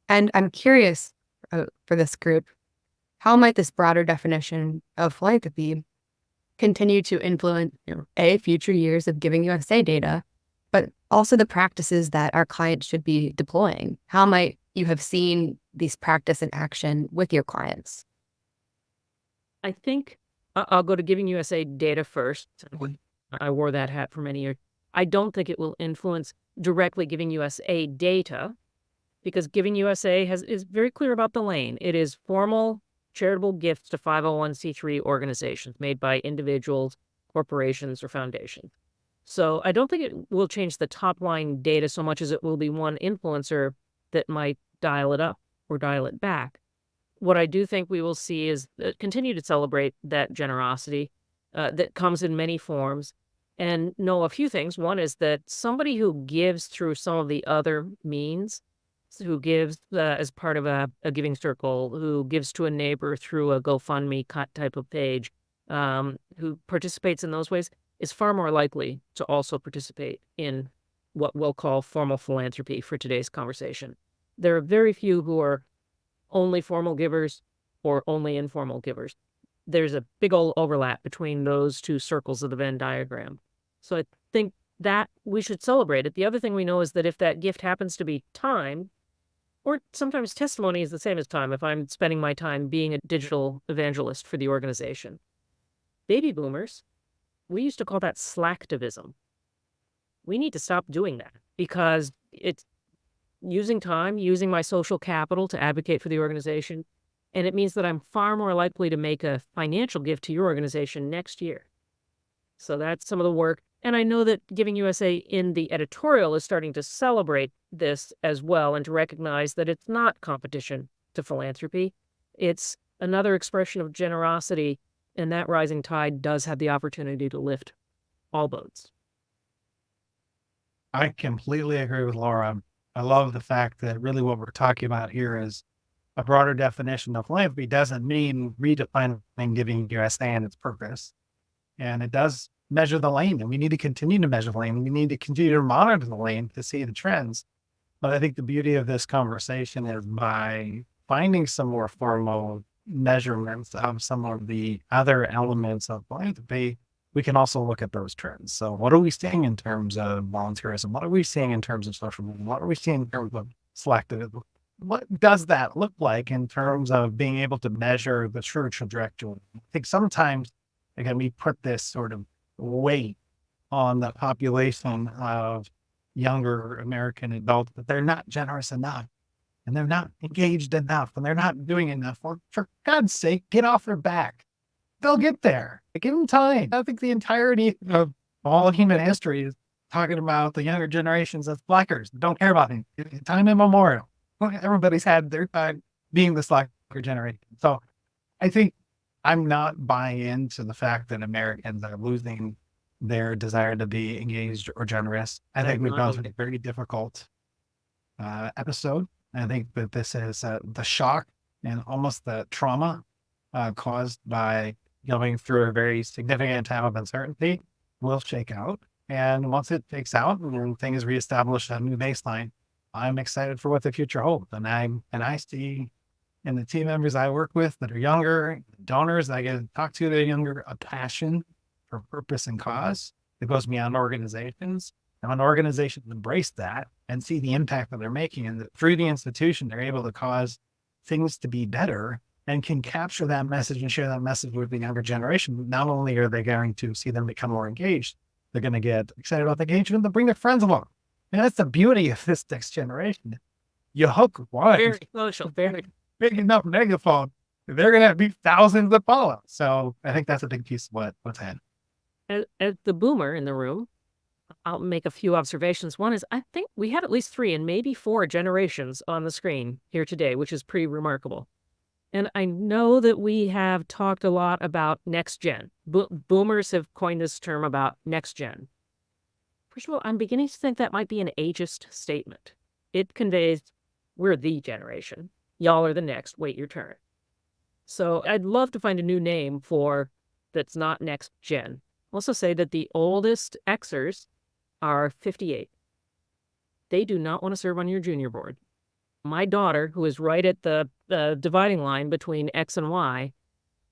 B: And I'm curious for this group, how might this broader definition of philanthropy continue to influence future years of GivingUSA data, but also the practices that our clients should be deploying? How might you have seen these practice in action with your clients?
D: I think I'll go to GivingUSA data first. I wore that hat for many years. I don't think it will influence directly GivingUSA data, because GivingUSA is very clear about the lane. It is formal charitable gifts to 501c3 organizations made by individuals, corporations, or foundations. So I don't think it will change the top line data so much as it will be one influencer that might dial it up or dial it back. What I do think we will see is continue to celebrate that generosity that comes in many forms. and know a few things. One is that somebody who gives through some of the other means, who gives as part of a giving circle, who gives to a neighbor through a GoFundMe type of page, who participates in those ways, is far more likely to also participate in what we'll call formal philanthropy for today's conversation. There are very few who are only formal givers or only informal givers. There's a big old overlap between those two circles of the Venn diagram. So I think that we should celebrate it. The other thing we know is that if that gift happens to be time, or sometimes testimony is the same as time, if I'm spending my time being a digital evangelist for the organization. Baby boomers, we used to call that slacktivism. We need to stop doing that because it's using time, using my social capital to advocate for the organization. And it means that I'm far more likely to make a financial gift to your organization next year. So that's some of the work. And I know that GivingUSA in the editorial is starting to celebrate this as well and to recognize that it's not competition to philanthropy. It's another expression of generosity, and that rising tide does have the opportunity to lift all boats.
C: I completely agree with Laura. I love the fact that really what we're talking about here is a broader definition of philanthropy doesn't mean redefining GivingUSA and its purpose. And it does measure the lane, and we need to continue to measure the lane. We need to continue to monitor the lane to see the trends. But I think the beauty of this conversation is by finding some more formal measurements of some of the other elements of philanthropy, we can also look at those trends. So what are we seeing in terms of volunteerism? What are we seeing in terms of social movement? What are we seeing in terms of selectivism? What does that look like in terms of being able to measure the true trajectory? I think sometimes, again, we put this sort of weight on the population of younger American adults that they're not generous enough and they're not engaged enough and they're not doing enough. Well, for God's sake, get off their back. They'll get there. Give them time. I think the entirety of all human history is talking about the younger generations as slackers. Don't care about them. Time immemorial. Everybody's had their time being the slacker generation. So I think I'm not buying into the fact that Americans are losing their desire to be engaged or generous. I think we've gone through a very difficult episode. I think that this is the shock and almost the trauma caused by going through a very significant time of uncertainty will shake out. And once it shakes out and things reestablish a new baseline, I'm excited for what the future holds. And I see in the team members I work with that are younger, donors I get to talk to that are younger, a passion for purpose and cause that goes beyond organizations. And when organizations embrace that and see the impact that they're making, and that through the institution, they're able to cause things to be better and can capture that message and share that message with the younger generation. Not only are they going to see them become more engaged, they're going to get excited about the engagement, they'll bring their friends along. And that's the beauty of this next generation. You hook one.
D: Very social, very
C: big enough megaphone, they're going to be thousands that follow. So I think that's a big piece of what's ahead.
D: As the boomer in the room, I'll make a few observations. One is I think we had at least 3 and maybe 4 generations on the screen here today, which is pretty remarkable. And I know that we have talked a lot about next gen. Boomers have coined this term about next gen. First of all, I'm beginning to think that might be an ageist statement. It conveys we're the generation. Y'all are the next. Wait your turn. So I'd love to find a new name for that's not next gen. Also say that the oldest Xers are 58. They do not want to serve on your junior board. My daughter, who is right at the dividing line between X and Y,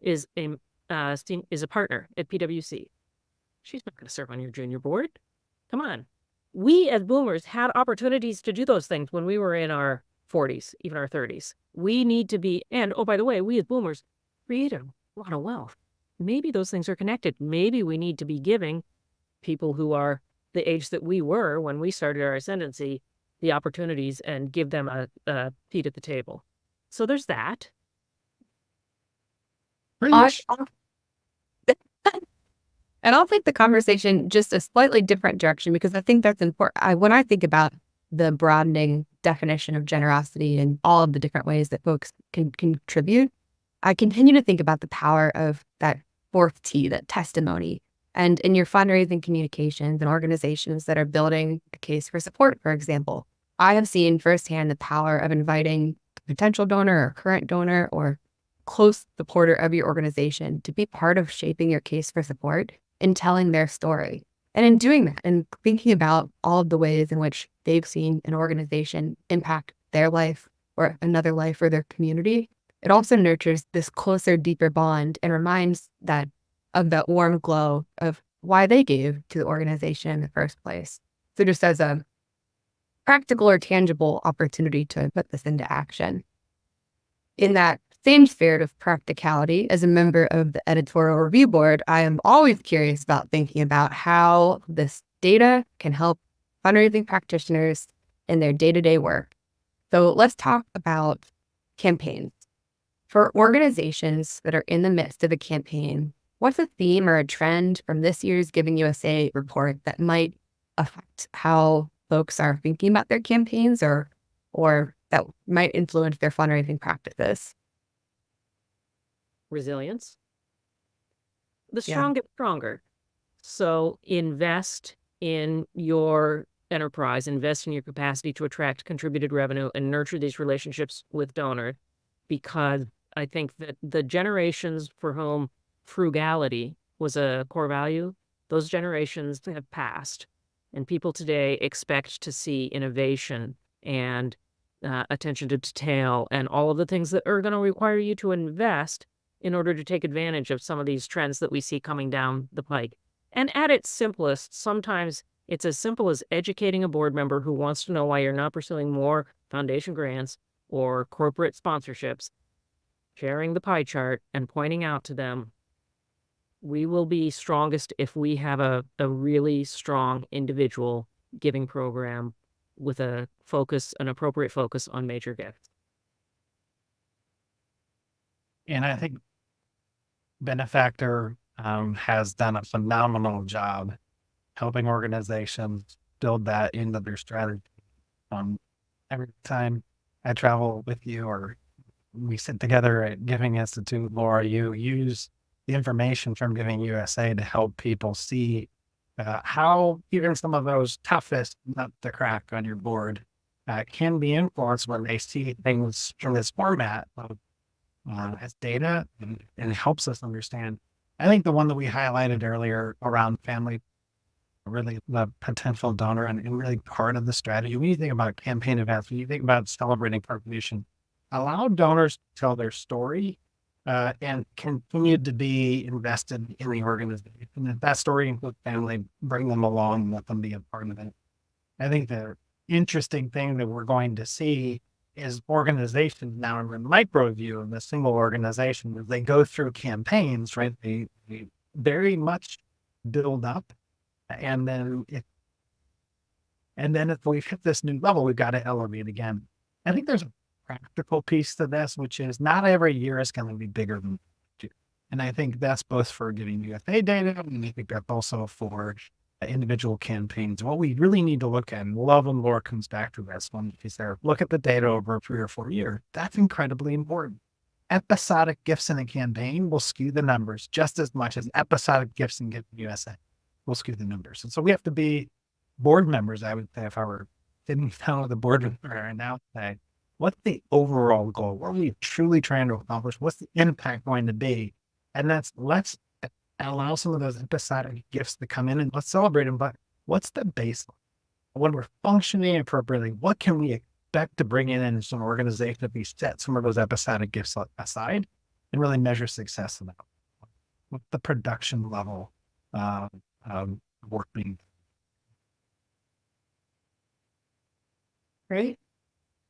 D: is a partner at PwC. She's not going to serve on your junior board. Come on. We as boomers had opportunities to do those things when we were in our 40s, even our 30s. We need to be, and oh, by the way, we as boomers created a lot of wealth. Maybe those things are connected. Maybe we need to be giving people who are the age that we were when we started our ascendancy the opportunities and give them a seat at the table. So there's that.
B: And I'll take the conversation just a slightly different direction because I think that's important. When I think about the broadening definition of generosity and all of the different ways that folks can contribute, I continue to think about the power of that 4th T, that testimony. And in your fundraising communications and organizations that are building a case for support, for example, I have seen firsthand the power of inviting a potential donor or current donor or close supporter of your organization to be part of shaping your case for support and telling their story. And in doing that and thinking about all of the ways in which they've seen an organization impact their life or another life or their community, it also nurtures this closer, deeper bond and reminds that of that warm glow of why they gave to the organization in the first place. So just as a practical or tangible opportunity to put this into action. In that same spirit of practicality, as a member of the editorial review board, I am always curious about thinking about how this data can help fundraising practitioners in their day-to-day work. So let's talk about campaigns. For organizations that are in the midst of a campaign, what's a theme or a trend from this year's GivingUSA report that might affect how folks are thinking about their campaigns or that might influence their fundraising practices?
D: Resilience. The
B: Yeah.
D: strong get stronger. So invest in your enterprise, invest in your capacity to attract contributed revenue and nurture these relationships with donors, because I think that the generations for whom frugality was a core value, those generations have passed. And people today expect to see innovation and attention to detail and all of the things that are going to require you to invest in order to take advantage of some of these trends that we see coming down the pike. And at its simplest, sometimes it's as simple as educating a board member who wants to know why you're not pursuing more foundation grants or corporate sponsorships, sharing the pie chart and pointing out to them, we will be strongest if we have a really strong individual giving program with an appropriate focus on major gifts.
C: And I think Benefactor has done a phenomenal job helping organizations build that into their strategy. Every time I travel with you or we sit together at Giving Institute, Laura, you use the information from GivingUSA to help people see how even some of those toughest nuts to crack on your board can be influenced when they see things from this format of as data, and it helps us understand. I think the one that we highlighted earlier around family, really the potential donor and really part of the strategy. When you think about campaign events, when you think about celebrating contribution, allow donors to tell their story and continue to be invested in the organization. And if that story includes family, bring them along and let them be a part of it. I think the interesting thing that we're going to see is organizations now in the micro view of a single organization, as they go through campaigns, right? They very much build up. And then if we've hit this new level, we've got to elevate again. I think there's a practical piece to this, which is not every year is going to be bigger than two. And I think that's both for GivingUSA data, and I think that's also for individual campaigns. What we really need to look at, and Love and Laura comes back to this one, is there, look at the data over 3 or 4 years. That's incredibly important. Episodic gifts in a campaign will skew the numbers just as much as episodic gifts in GivingUSA will skew the numbers. And so we have to be board members, I would say, if I were sitting down with a board member right now, say, what's the overall goal? What are we truly trying to accomplish? What's the impact going to be? And let's allow some of those episodic gifts to come in and let's celebrate them. But what's the baseline? When we're functioning appropriately, what can we expect to bring in some organization if we set some of those episodic gifts aside and really measure success in that? What's the production level work being?
B: Great.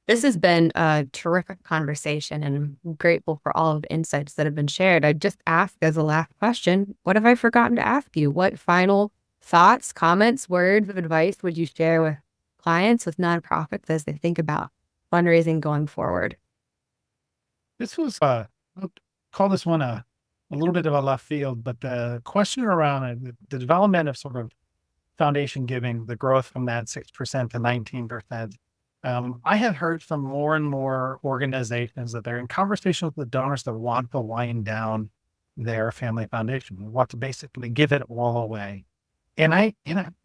B: This has been a terrific conversation, and I'm grateful for all of the insights that have been shared. I just asked as a last question, what have I forgotten to ask you? What final thoughts, comments, words of advice would you share with clients, with nonprofits as they think about fundraising going forward?
C: This was, I'll call this one a little bit of a left field, but the question around the development of sort of foundation giving, the growth from that 6% to 19%. I have heard from more and more organizations that they're in conversation with the donors that want to wind down their family foundation. We want to basically give it all away. And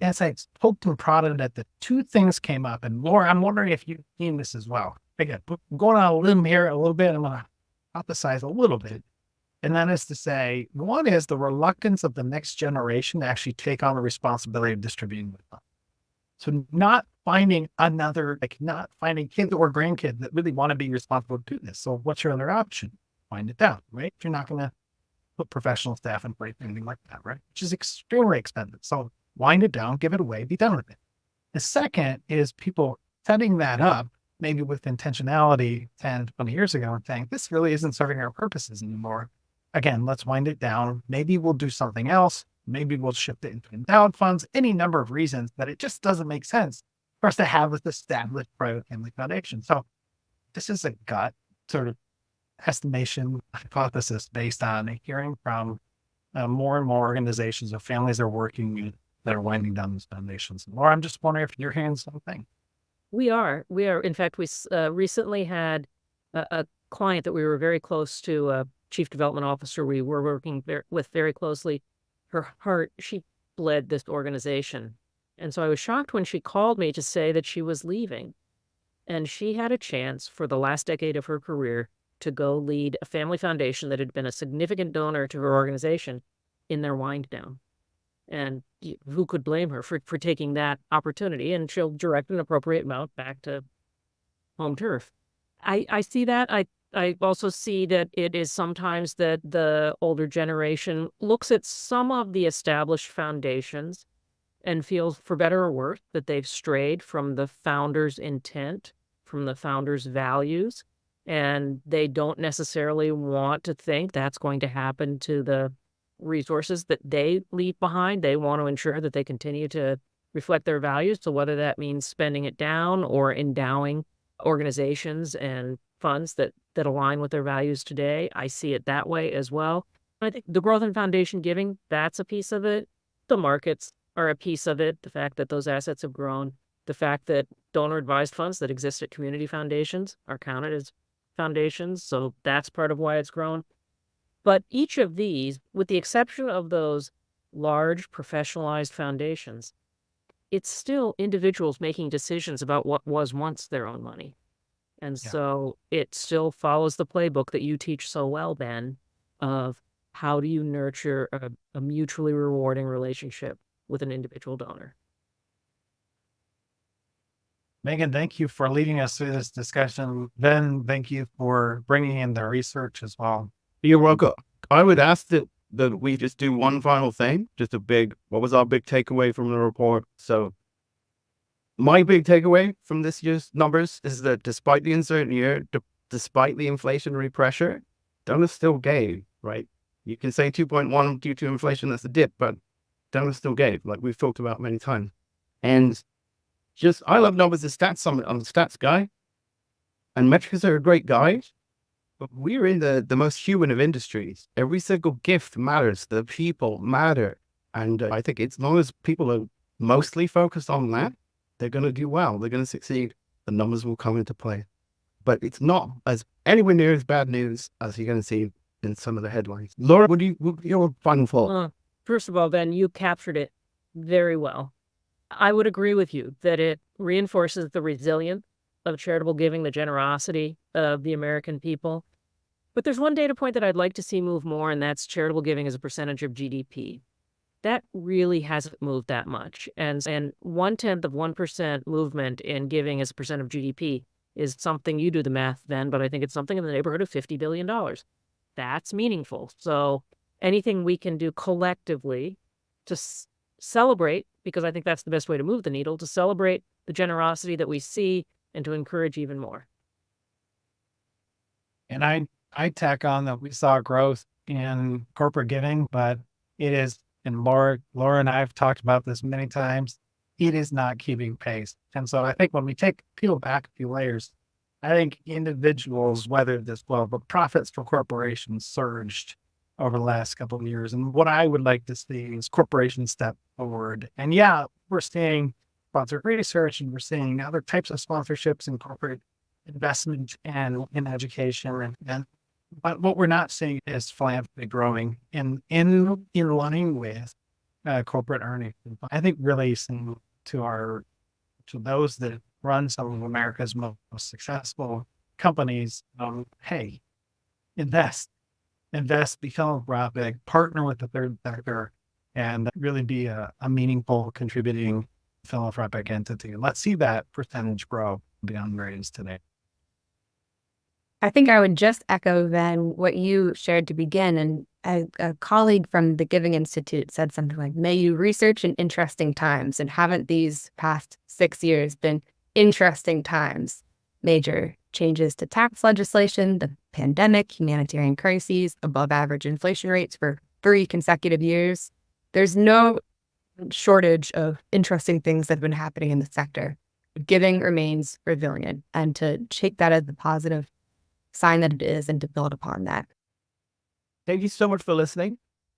C: as I poked and prodded at the two things came up, and Laura, I'm wondering if you've seen this as well. Again, I'm going on a limb here a little bit. I'm going to emphasize a little bit. And that is to say, one is the reluctance of the next generation to actually take on the responsibility of distributing the funds. So not finding not finding kids or grandkids that really want to be responsible to do this. So what's your other option? Wind it down, right? You're not going to put professional staff in place, anything like that, right? Which is extremely expensive. So wind it down, give it away, be done with it. The second is people setting that up, maybe with intentionality 10, 20 years ago, and saying, this really isn't serving our purposes anymore. Again, let's wind it down. Maybe we'll do something else. Maybe we'll shift it into endowed funds, any number of reasons that it just doesn't make sense for us to have this established private family foundation. So this is a gut sort of estimation hypothesis based on hearing from more and more organizations of families are working with that are winding down these foundations. Laura, I'm just wondering if you're hearing something.
D: We are. In fact, we recently had a client that we were very close to, a chief development officer we were working with very closely. Her heart, she bled this organization. And so I was shocked when she called me to say that she was leaving. And she had a chance for the last decade of her career to go lead a family foundation that had been a significant donor to her organization in their wind down. And who could blame her for taking that opportunity? And she'll direct an appropriate amount back to home turf. I see that. I also see that it is sometimes that the older generation looks at some of the established foundations and feels, for better or worse, that they've strayed from the founder's intent, from the founder's values, and they don't necessarily want to think that's going to happen to the resources that they leave behind. They want to ensure that they continue to reflect their values. So whether that means spending it down or endowing organizations and funds that align with their values today, I see it that way as well. I think the growth in foundation giving, that's a piece of it. The markets are a piece of it. The fact that those assets have grown, the fact that donor advised funds that exist at community foundations are counted as foundations. So that's part of why it's grown. But each of these, with the exception of those large professionalized foundations, it's still individuals making decisions about what was once their own money. And so it still follows the playbook that you teach so well, Ben, of how do you nurture a mutually rewarding relationship with an individual donor.
C: Megan, thank you for leading us through this discussion. Ben, thank you for bringing in the research as well.
A: You're welcome. I would ask that we just do one final thing, what was our big takeaway from the report? So my big takeaway from this year's numbers is that despite the uncertain year, despite the inflationary pressure, donors still gave, right? You can say 2.1 due to inflation, that's a dip, but donors still gave, like we've talked about many times. And I love numbers as stats. I'm a stats guy, and metrics are a great guide, but we're in the most human of industries. Every single gift matters. The people matter. And I think as long as people are mostly focused on that, they're going to do well. They're going to succeed. The numbers will come into play. But it's not as anywhere near as bad news as you're going to see in some of the headlines. Laura, what your final thought?
D: First of all, Ben, you captured it very well. I would agree with you that it reinforces the resilience of charitable giving, the generosity of the American people. But there's one data point that I'd like to see move more, and that's charitable giving as a percentage of GDP. That really hasn't moved that much. And 0.1% movement in giving as a percent of GDP is something, you do the math then, but I think it's something in the neighborhood of $50 billion. That's meaningful. So anything we can do collectively to celebrate, because I think that's the best way to move the needle, to celebrate the generosity that we see and to encourage even more.
C: And I tack on that we saw growth in corporate giving, but it is, and Laura and I have talked about this many times, it is not keeping pace. And so I think when we peel back a few layers, I think individuals weathered this well, but profits for corporations surged over the last couple of years. And what I would like to see is corporations step forward. And yeah, we're seeing sponsored research, and we're seeing other types of sponsorships in corporate investment and in education. And But what we're not seeing is philanthropy growing in line with corporate earnings. I think really to those that run some of America's most successful companies, hey, invest, be philanthropic, partner with the third sector, and really be a meaningful contributing philanthropic entity. Let's see that percentage grow beyond where it is today.
B: I think I would just echo then what you shared to begin. And a colleague from the Giving Institute said something like, may you research in interesting times. And haven't these past 6 years been interesting times? Major changes to tax legislation, the pandemic, humanitarian crises, above average inflation rates for 3 consecutive years. There's no shortage of interesting things that have been happening in the sector. Giving remains resilient, and to take that as the positive sign that it is and to build upon that.
A: Thank you so much for listening.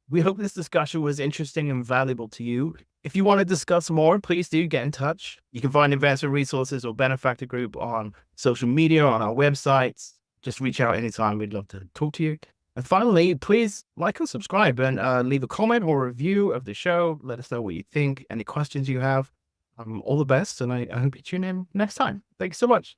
A: We hope this discussion was interesting and valuable to you. If you want to discuss more, please do get in touch. You can find investment resources or Benefactor group on social media, on our websites. Just reach out anytime. We'd love to talk to you. And finally, please like and subscribe and leave a comment or review of the show. Let us know what you think, any questions you have. All the best, and I hope you tune in next time. Thanks so much.